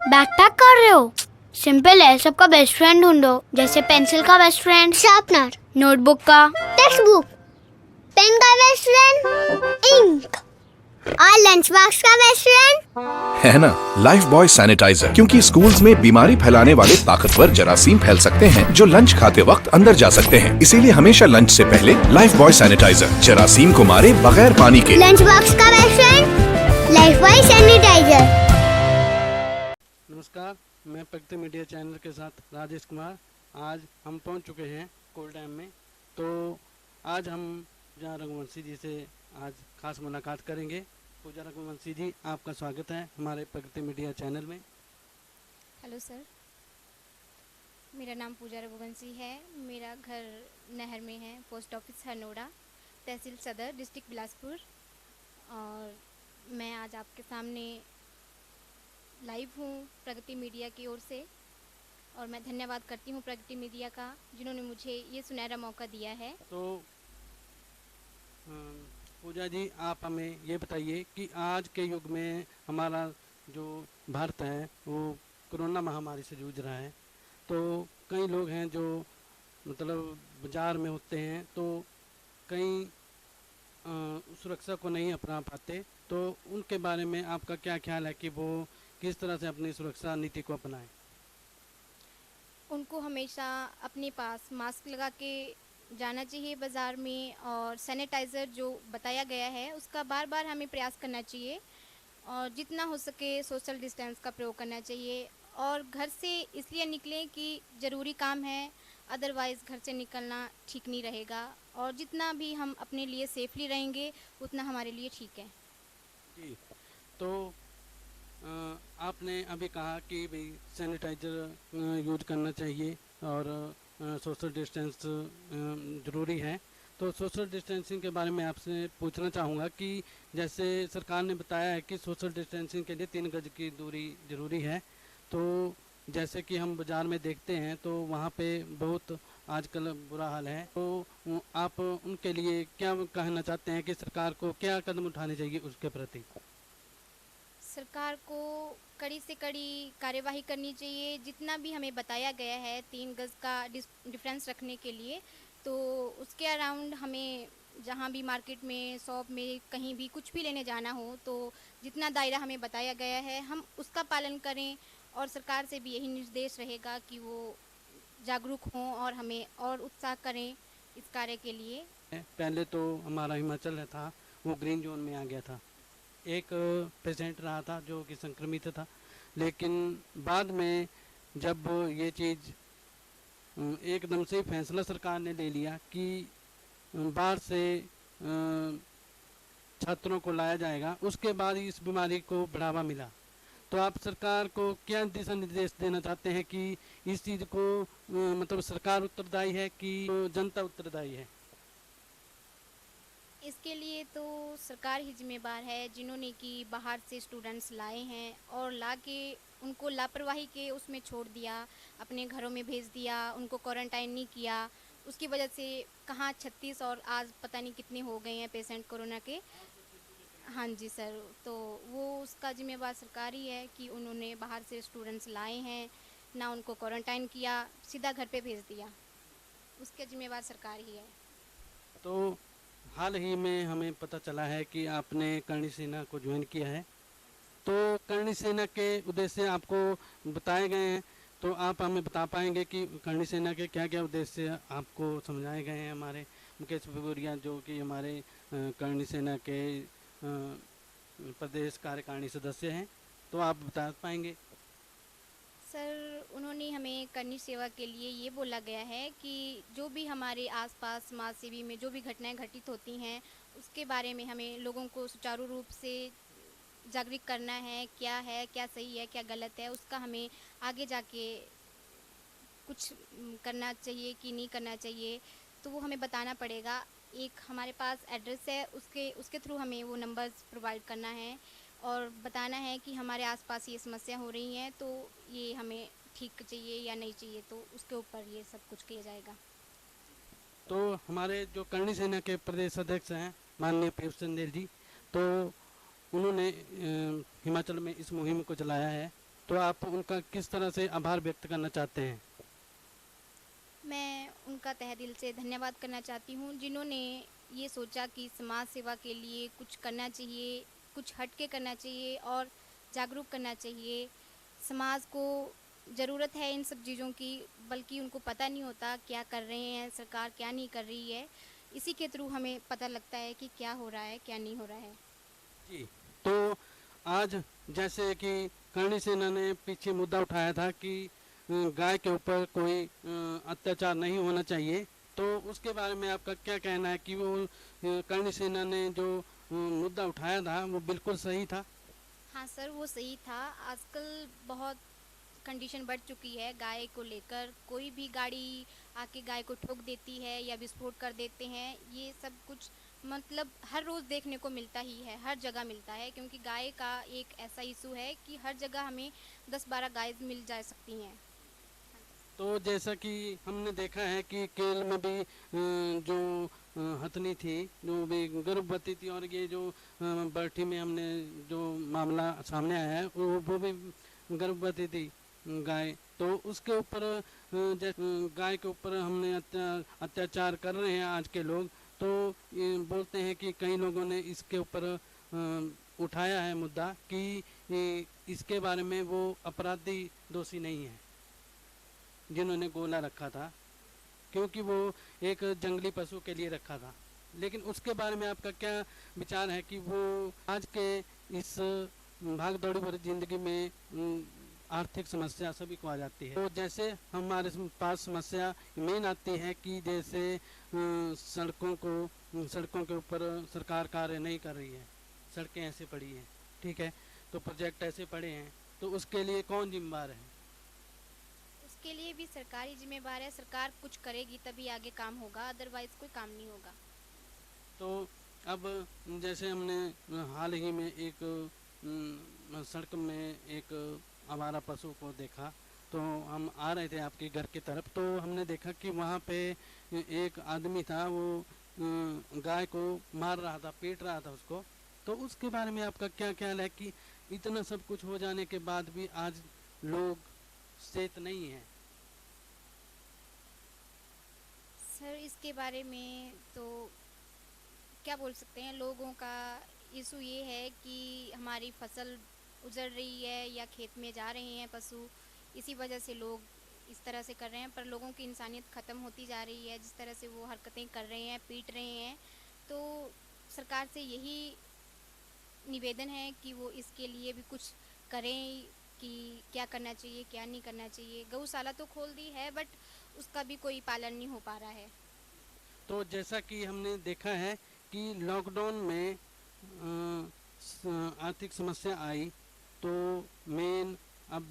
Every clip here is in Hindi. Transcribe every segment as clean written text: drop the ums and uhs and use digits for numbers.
बैकपैक कर रहे हो? सिंपल है, सबका बेस्ट फ्रेंड ढूंढो, जैसे पेंसिल का बेस्ट फ्रेंड शार्पनर, नोटबुक का, टेक्स्ट बुक, पेन का बेस्ट फ्रेंड इंक और लंच बॉक्स का बेस्ट फ्रेंड है ना लाइफ बॉय सैनिटाइजर, क्योंकि स्कूल्स में बीमारी फैलाने वाले ताकतवर जरासीम फैल सकते हैं जो लंच खाते वक्त अंदर जा सकते हैं। इसीलिए हमेशा लंच से पहले लाइफ बॉय सैनिटाइजर जरासीम को मारे बगैर पानी के। लंच बॉक्स का best friend Lifebuoy sanitizer. नमस्कार, मैं प्रगति मीडिया चैनल के साथ राजेश कुमार। आज हम पहुंच चुके हैं कोल डैम में। तो आज हम जहां रघुवंशी जी से आज खास मुलाकात करेंगे। पूजा रघुवंशी जी, आपका स्वागत है हमारे प्रगति मीडिया चैनल में। हेलो सर, मेरा नाम पूजा रघुवंशी है। मेरा घर नहर में है, पोस्ट ऑफिस हरनोड़ा, तहसील सदर, डिस्ट्रिक्ट बिलासपुर। और मैं आज आपके सामने लाइव हूँ प्रगति मीडिया की ओर से, और मैं धन्यवाद करती हूँ प्रगति मीडिया का, जिन्होंने मुझे ये सुनहरा मौका दिया है। तो पूजा जी, आप हमें ये बताइए कि आज के युग में हमारा जो भारत है वो कोरोना महामारी से जूझ रहा है। तो कई लोग हैं जो मतलब बाज़ार में होते हैं, तो कई सुरक्षा को नहीं अपना पाते। तो उनके बारे में आपका क्या ख्याल है कि वो किस तरह से अपनी सुरक्षा नीति को अपनाएं? उनको हमेशा अपने पास मास्क लगा के जाना चाहिए बाज़ार में, और सैनिटाइज़र जो बताया गया है उसका बार बार हमें प्रयास करना चाहिए, और जितना हो सके सोशल डिस्टेंस का प्रयोग करना चाहिए। और घर से इसलिए निकलें कि ज़रूरी काम है, अदरवाइज़ घर से निकलना ठीक नहीं रहेगा। और जितना भी हम अपने लिए सेफली रहेंगे उतना हमारे लिए ठीक है। जी, तो आपने अभी कहा कि भाई सैनिटाइज़र यूज करना चाहिए और सोशल डिस्टेंस ज़रूरी है। तो सोशल डिस्टेंसिंग के बारे में आपसे पूछना चाहूँगा कि जैसे सरकार ने बताया है कि सोशल डिस्टेंसिंग के लिए 3 गज की दूरी ज़रूरी है। तो जैसे कि हम बाज़ार में देखते हैं तो वहाँ पे बहुत आजकल बुरा हाल है। तो आप उनके लिए क्या कहना चाहते हैं कि सरकार को क्या कदम उठाने चाहिए उसके प्रति? सरकार को कड़ी से कड़ी कार्यवाही करनी चाहिए। जितना भी हमें बताया गया है 3 गज़ का डिफरेंस रखने के लिए, तो उसके अराउंड हमें जहाँ भी मार्केट में, शॉप में, कहीं भी कुछ भी लेने जाना हो, तो जितना दायरा हमें बताया गया है हम उसका पालन करें। और सरकार से भी यही निर्देश रहेगा कि वो जागरूक हों और हमें और उत्साह करें इस कार्य के लिए। पहले तो हमारा हिमाचल था वो ग्रीन जोन में आ गया था। एक पेशेंट रहा था जो कि संक्रमित था, लेकिन बाद में जब ये चीज़ एकदम से फैसला सरकार ने ले लिया कि बाहर से छात्रों को लाया जाएगा, उसके बाद इस बीमारी को बढ़ावा मिला। तो आप सरकार को क्या दिशा निर्देश देना चाहते हैं कि इस चीज़ को मतलब सरकार उत्तरदायी है कि जनता उत्तरदायी है? इसके लिए तो सरकार ही जिम्मेदार है, जिन्होंने कि बाहर से स्टूडेंट्स लाए हैं और ला के उनको लापरवाही के उसमें छोड़ दिया, अपने घरों में भेज दिया, उनको क्वारंटाइन नहीं किया। उसकी वजह से कहाँ 36 और आज पता नहीं कितने हो गए हैं पेशेंट कोरोना के। हाँ जी सर, तो वो उसका जिम्मेवार सरकार ही है कि उन्होंने बाहर से स्टूडेंट्स लाए हैं, ना उनको क्वारंटाइन किया, सीधा घर पे भेज दिया। उसका जिम्मेवार सरकार ही है। तो हाल ही में हमें पता चला है कि आपने करणी सेना को ज्वाइन किया है। तो करणी सेना के उद्देश्य आपको बताए गए हैं, तो आप हमें बता पाएंगे कि करणी सेना के क्या क्या उद्देश्य आपको समझाए गए हैं? हमारे मुकेश भगोरिया जो कि हमारे करणी सेना के प्रदेश कार्यकारिणी सदस्य हैं, तो आप बता पाएंगे? सर, उन्होंने हमें करनी सेवा के लिए ये बोला गया है कि जो भी हमारे आसपास समाज सेवी में जो भी घटनाएं घटित होती हैं उसके बारे में हमें लोगों को सुचारू रूप से जागरूक करना है, क्या सही है, क्या गलत है, उसका हमें आगे जाके कुछ करना चाहिए कि नहीं करना चाहिए, तो वो हमें बताना पड़ेगा। एक हमारे पास एड्रेस है, उसके उसके थ्रू हमें वो नंबर्स प्रोवाइड करना है और बताना है कि हमारे आसपास ये समस्या हो रही है, तो ये हमें ठीक चाहिए या नहीं चाहिए, तो उसके ऊपर ये सब कुछ किया जाएगा। तो हमारे जो करणी सेना के प्रदेश अध्यक्ष हैं माननीय पीयूष चंदेल जी, तो उन्होंने हिमाचल में इस मुहिम को चलाया है तो आप उनका किस तरह से आभार व्यक्त करना चाहते हैं? मैं उनका तहे दिल से धन्यवाद करना चाहती हूँ जिन्होंने ये सोचा कि समाज सेवा के लिए कुछ करना चाहिए, कुछ हट के करना चाहिए और जागरूक करना चाहिए। समाज को ज़रूरत है इन सब चीज़ों की, बल्कि उनको पता नहीं होता क्या कर रहे हैं, सरकार क्या नहीं कर रही है। इसी के थ्रू हमें पता लगता है कि क्या हो रहा है, क्या नहीं हो रहा है। जी, तो आज जैसे कि करणी सेना ने पीछे मुद्दा उठाया था कि गाय के ऊपर कोई अत्याचार नहीं होना चाहिए, तो उसके बारे में आपका क्या कहना है कि वो करणी सेना ने जो मुद्दा उठाया था वो बिल्कुल सही था? हाँ सर, वो सही था। आजकल बहुत कंडीशन बढ़ चुकी है गाय को लेकर। कोई भी गाड़ी आके गाय को ठोक देती है या विस्फोट कर देते हैं। ये सब कुछ मतलब हर रोज़ देखने को मिलता ही है, हर जगह मिलता है, क्योंकि गाय का एक ऐसा इशू है कि हर जगह हमें 10-12 गाय मिल जा सकती हैं। तो जैसा कि हमने देखा है कि केरल में भी जो हथनी थी, जो भी गर्भवती थी, और ये जो बरठी में हमने जो मामला सामने आया है वो भी गर्भवती थी गाय। तो उसके ऊपर गाय के ऊपर हमने अत्याचार कर रहे हैं आज के लोग, तो ये बोलते हैं कि कई लोगों ने इसके ऊपर उठाया है मुद्दा कि इसके बारे में वो अपराधी दोषी नहीं है जिन्होंने गोला रखा था, क्योंकि वो एक जंगली पशु के लिए रखा था। लेकिन उसके बारे में आपका क्या विचार है कि वो आज के इस भाग दौड़ी भरी जिंदगी में आर्थिक समस्या सभी को आ जाती है। तो जैसे हमारे पास समस्या मेन आती है कि जैसे सड़कों के ऊपर सरकार कार्य नहीं कर रही है, सड़कें ऐसे पड़ी हैं, ठीक है, तो प्रोजेक्ट ऐसे पड़े हैं, तो उसके लिए कौन जिम्मेदार है? उसके लिए भी सरकारी जिम्मेवार है। सरकार कुछ करेगी तभी आगे काम होगा, अदरवाइज कोई काम नहीं होगा। तो अब जैसे हमने हाल ही में एक सड़क में एक आवारा पशु को देखा, तो हम आ रहे थे आपके घर की तरफ, तो हमने देखा कि वहाँ पे एक आदमी था, वो गाय को मार रहा था, पीट रहा था उसको। तो उसके बारे में आपका क्या ख्याल है कि इतना सब कुछ हो जाने के बाद भी आज लोग सचेत नहीं हैं? सर, इसके बारे में तो क्या बोल सकते हैं। लोगों का इशू ये है कि हमारी फसल उजड़ रही है या खेत में जा रहे हैं पशु, इसी वजह से लोग इस तरह से कर रहे हैं। पर लोगों की इंसानियत ख़त्म होती जा रही है, जिस तरह से वो हरकतें कर रहे हैं, पीट रहे हैं। तो सरकार से यही निवेदन है कि वो इसके लिए भी कुछ करें कि क्या करना चाहिए, क्या नहीं करना चाहिए। गौशाला तो खोल दी है, बट उसका भी कोई पालन नहीं हो पा रहा है। तो जैसा कि हमने देखा है कि लॉकडाउन में आर्थिक समस्या आई, तो मेन अब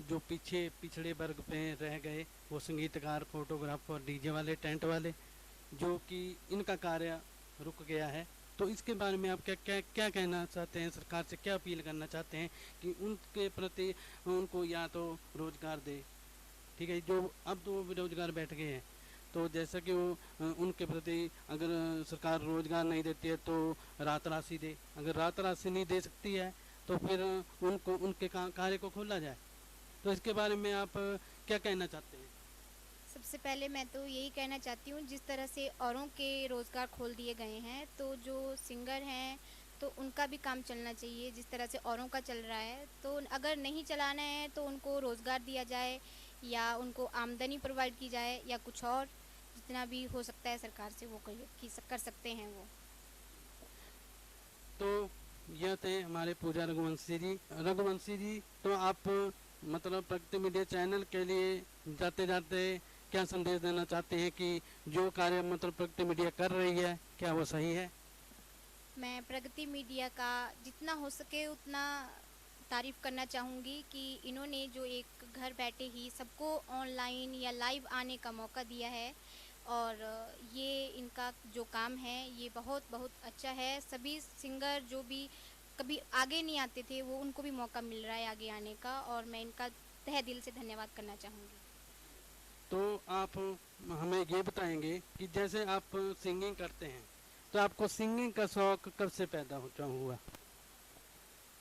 जो पिछड़े वर्ग पे रह गए वो संगीतकार, फोटोग्राफर, डीजे वाले, टेंट वाले, जो कि इनका कार्य रुक गया है। तो इसके बारे में आप क्या कहना चाहते हैं? सरकार से क्या अपील करना चाहते हैं कि उनके प्रति उनको या तो रोज़गार दे, ठीक है, जो अब तो वो बेरोजगार बैठ गए हैं, तो जैसा कि वो उनके प्रति अगर सरकार रोज़गार नहीं देती है तो राहत राशि दे। अगर राहत राशि नहीं दे सकती है तो फिर उनको उनके कार्य को खोला जाए। तो इसके बारे में आप क्या कहना चाहते हैं? सबसे पहले मैं तो यही कहना चाहती हूँ, जिस तरह से औरों के रोज़गार खोल दिए गए हैं, तो जो सिंगर हैं तो उनका भी काम चलना चाहिए जिस तरह से औरों का चल रहा है। तो अगर नहीं चलाना है तो उनको रोज़गार दिया जाए या उनको आमदनी प्रोवाइड की जाए, या कुछ और जितना भी हो सकता है सरकार से वो कर सकते हैं वो। तो यह थे हमारे पूजा रघुवंशी जी। तो आप मतलब प्रगति मीडिया चैनल के लिए जाते जाते क्या संदेश देना चाहते हैं कि जो कार्य मतलब प्रगति मीडिया कर रही है क्या वो सही है? मैं प्रगति मीडिया का जितना हो सके उतना तारीफ़ करना चाहूँगी कि इन्होंने जो एक घर बैठे ही सबको ऑनलाइन या लाइव आने का मौका दिया है, और ये इनका जो काम है ये बहुत बहुत अच्छा है। सभी सिंगर जो भी कभी आगे नहीं आते थे वो उनको भी मौका मिल रहा है आगे आने का, और मैं इनका तहे दिल से धन्यवाद करना चाहूँगी। तो आप हमें ये बताएंगे कि जैसे आप सिंगिंग करते हैं, तो आपको सिंगिंग का शौक कब से पैदा हुआ?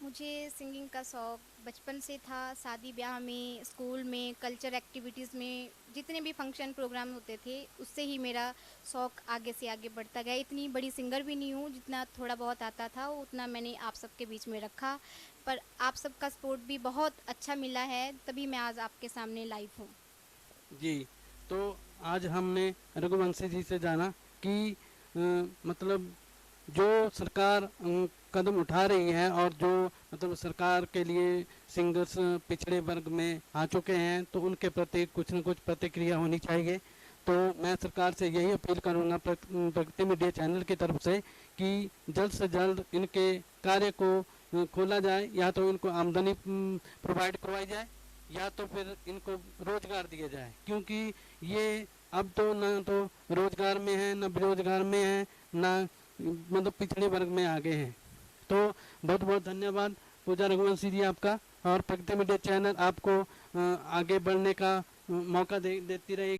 मुझे सिंगिंग का शौक़ बचपन से था। शादी ब्याह में, स्कूल में, कल्चर एक्टिविटीज़ में, जितने भी फंक्शन प्रोग्राम होते थे, उससे ही मेरा शौक़ आगे से आगे बढ़ता गया। इतनी बड़ी सिंगर भी नहीं हूँ, जितना थोड़ा बहुत आता था उतना मैंने आप सबके बीच में रखा। पर आप सबका सपोर्ट भी बहुत अच्छा मिला है, तभी मैं आज आपके सामने लाइव हूँ। जी, तो आज हमने रघुवंशी जी से जाना कि मतलब जो सरकार कदम उठा रही है और जो मतलब सरकार के लिए सिंगर्स पिछड़े वर्ग में आ चुके हैं, तो उनके प्रति कुछ न कुछ प्रतिक्रिया होनी चाहिए। तो मैं सरकार से यही अपील करूंगा प्रगति मीडिया चैनल की तरफ से कि जल्द से जल्द इनके कार्य को खोला जाए, या तो इनको आमदनी प्रोवाइड करवाई जाए या तो फिर इनको रोजगार दिया जाए, क्योंकि ये अब तो ना तो रोजगार में है, ना बेरोजगार में है, ना मतलब पिछड़े वर्ग में आ गए हैं। तो बहुत बहुत धन्यवाद पूजा रघुवंशी जी आपका, और प्रगति मीडिया चैनल आपको आगे बढ़ने का मौका देती रही।